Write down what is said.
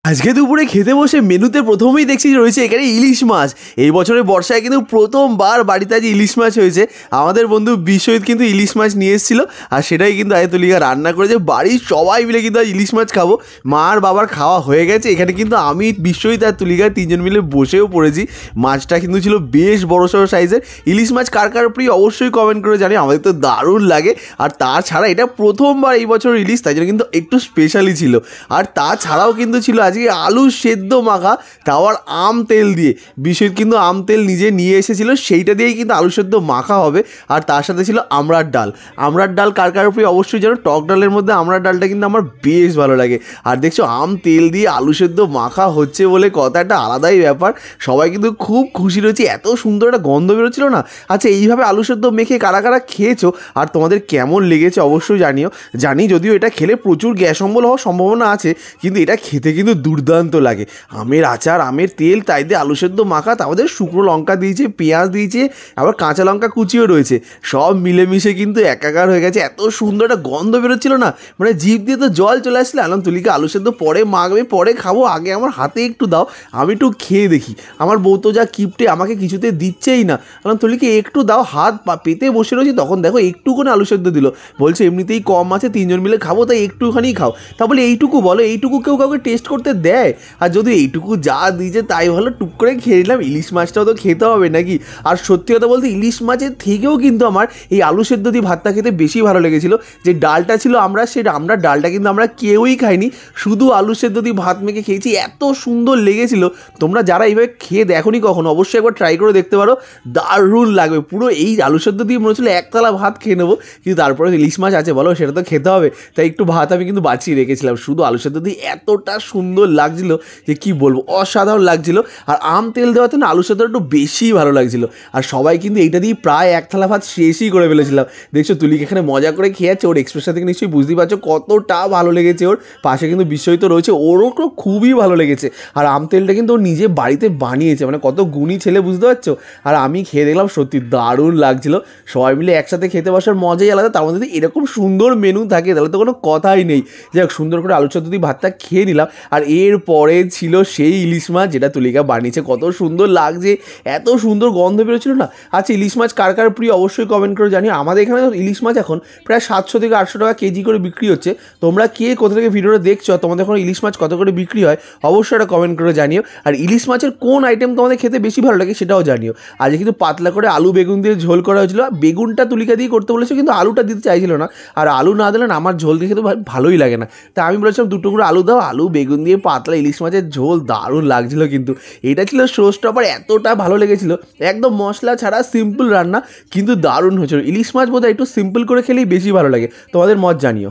আজকে দুপুরে খেতে বসে মেনুতে প্রথমেই দেখছি রয়েছে এখানে ইলিশ মাছ। এই বছরের বর্ষায় কিন্তু প্রথমবার বাড়িতে আজ ইলিশ মাছ হয়েছে। আমাদের বন্ধু বিশ্বজিৎ কিন্তু ইলিশ মাছ নিয়ে এসেছিলো, আর সেটাই কিন্তু তুলিকা রান্না করেছে। বাড়ির সবাই মিলে কিন্তু আজ ইলিশ মাছ খাবো। মা আর বাবার খাওয়া হয়ে গেছে। এখানে কিন্তু আমি, বিশ্বজিৎ আর তুলিকা তিনজন মিলে বসেও পড়েছি। মাছটা কিন্তু ছিল বেশ বড়সড় সাইজের। ইলিশ মাছ কার কার প্রিয় অবশ্যই কমেন্ট করে জানি, আমাদের তো দারুণ লাগে। আর তাছাড়া এটা প্রথমবার এই বছর ইলিশ, তাই জন্য কিন্তু একটু স্পেশালি ছিল। আর তাছাড়াও কিন্তু ছিল আজকে আলু সেদ্ধ মাখা, তাও আর আম তেল দিয়ে। বিশ্বজিৎ কিন্তু আম তেল নিজে নিয়ে এসেছিলো, সেইটা দিয়েই কিন্তু আলু সেদ্ধ মাখা হবে। আর তার সাথে ছিল আমড়ার ডাল। আমড়ার ডাল কার কার প্রিয় অবশ্যই জানো। টক ডালের মধ্যে আমড়ার ডালটা কিন্তু আমার বেশ ভালো লাগে। আর দেখছো আম তেল দিয়ে আলু সেদ্ধ মাখা হচ্ছে বলে কথা, একটা আলাদাই ব্যাপার। সবাই কিন্তু খুব খুশি রয়েছে, এত সুন্দর একটা গন্ধ বেরোচ্ছিল না। আচ্ছা, এইভাবে আলু সেদ্ধ মেখে কারা কারা খেয়েছো আর তোমাদের কেমন লেগেছে অবশ্যই জানিও। জানি যদিও এটা খেলে প্রচুর গ্যাস অম্বল হওয়ার সম্ভাবনা আছে, কিন্তু এটা খেতে কিন্তু দুর্দান্ত লাগে। আমের আচার, আমের তেল, তাই দিয়ে আলু সেদ্ধ মাখা, তাদের শুকনো লঙ্কা দিয়েছে, পেঁয়াজ দিয়েছে, আবার কাঁচা লঙ্কা কুচিও রয়েছে। সব মিলেমিশে কিন্তু একাকার হয়ে গেছে। এত সুন্দর একটা গন্ধ বেরোচ্ছিল না, মানে জিভ দিয়ে তো জল চলে আসছিল। আলাম তুলিকে আলু সেদ্ধ পরে মাখবে, পরে খাবো, আগে আমার হাতে একটু দাও, আমি একটু খেয়ে দেখি। আমার বউ তো যা কিপটে, আমাকে কিছুতে দিচ্ছেই না। আলাম তুলিকে একটু দাও, হাত পেতে বসে রয়েছি, তখন দেখো একটুখানি আলু সেদ্ধ দিল। বলছে এমনিতেই কম আছে, তিনজন মিলে খাবো, তাই একটুখানি খাও। তা বলে এইটুকু বলো, এইটুকু কেউ কাউকে টেস্ট করতে দেয়? আর যদি এইটুকু যা দিয়েছে তাই ভালো, টুক করে খেয়ে নিলাম। ইলিশ মাছটাও তো খেতে হবে নাকি। আর সত্যি কথা বলতে ইলিশ মাছের থেকেও কিন্তু আমার এই আলু সেদ্ধ দিয়ে ভাতটা খেতে বেশি ভালো লেগেছিলো। যে ডালটা ছিল আমরা ডালটা কিন্তু আমরা কেউই খাইনি, শুধু আলু সেদ্ধ দিয়ে ভাত মেখে খেয়েছি। এত সুন্দর লেগেছিল। তোমরা যারা এইভাবে খেয়ে দেখোনি কখনো, অবশ্যই একবার ট্রাই করে দেখতে পারো, দারুণ লাগবে। পুরো এই আলু সেদ্ধ দিয়ে মনে হচ্ছিলো একতলা ভাত খেয়ে নেবো, কিন্তু তারপরে ইলিশ মাছ আছে বলো, সেটা তো খেতে হবে, তাই একটু ভাত আমি কিন্তু বাঁচিয়ে রেখেছিলাম। শুধু আলু সেদ্ধ দিয়ে এতটা সুন্দর লাগছিল যে কি বলবো, অসাধারণ লাগছিল। আর আম তেল দেওয়াতে না আলু সেদ্ধ একটু বেশি ভালো লাগছিল। আর সবাই কিন্তু এইটা দিয়ে প্রায় এক থালা ভাত শেষই করে ফেলেছিলাম। দেখছো তুলিকে এখানে মজা করে খেয়ে যাচ্ছে, ওর এক্সপ্রেশন থেকে নিশ্চয়ই বুঝতেই পারছো কতটা ভালো লেগেছে ওর। পাশে কিন্তু বিশ্বজিৎ রয়েছে, ওরও খুবই ভালো লেগেছে। আর আম তেলটা কিন্তু ও নিজে বাড়িতে বানিয়েছে, মানে কত গুণী ছেলে, বুঝতে পারছো। আর আমি খেয়ে দেখলাম, সত্যি দারুণ লাগছিল। সবাই মিলে একসাথে খেতে বসার মজাই আলাদা। তার মধ্যে এরকম সুন্দর মেনু থাকে তাহলে তো কোনো কথাই নেই। যাই হোক, সুন্দর করে আলু সেদ্ধ দিয়ে ভাতটা খেয়ে নিলাম। আর এরপরে ছিল সেই ইলিশ মাছ, যেটা তুলিকা বানিয়েছে। কত সুন্দর লাগছে, এত সুন্দর গন্ধ বেরোচ্ছিল না। আচ্ছা, ইলিশ মাছ কার কার প্রিয় অবশ্যই কমেন্ট করে জানিও। আমাদের এখানে ইলিশ মাছ এখন প্রায় 700 থেকে 800 টাকা কেজি করে বিক্রি হচ্ছে। তোমরা কে কোথা থেকে ভিডিওটা দেখছো, তোমাদের এখন ইলিশ মাছ কত করে বিক্রি হয় অবশ্যই একটা কমেন্ট করে জানিও। আর ইলিশ মাছের কোন আইটেম তোমাদের খেতে বেশি ভালো লাগে সেটাও জানিও। আজকে কিন্তু পাতলা করে আলু বেগুন দিয়ে ঝোল করা হয়েছিল। বেগুনটা তুলিকা দিয়ে করতে বলেছে, কিন্তু আলুটা দিতে চাইছিল না। আর আলু না দিলে না আমার ঝোল দিয়ে খেতে ভালোই লাগে না। তা আমি বলেছিলাম দুটো করে আলু দাও, আলু বেগুন দিয়ে পাতলা ইলিশ মাছের ঝোল, দারুণ লাগছিল। কিন্তু এটা ছিল শো স্টপার, এতটা ভালো লেগেছিল। একদম মশলা ছাড়া সিম্পল রান্না, কিন্তু দারুণ হয়েছিল। ইলিশ মাছ বোধহয় একটু সিম্পল করে খেলেই বেশি ভালো লাগে। তোমাদের মত জানিও।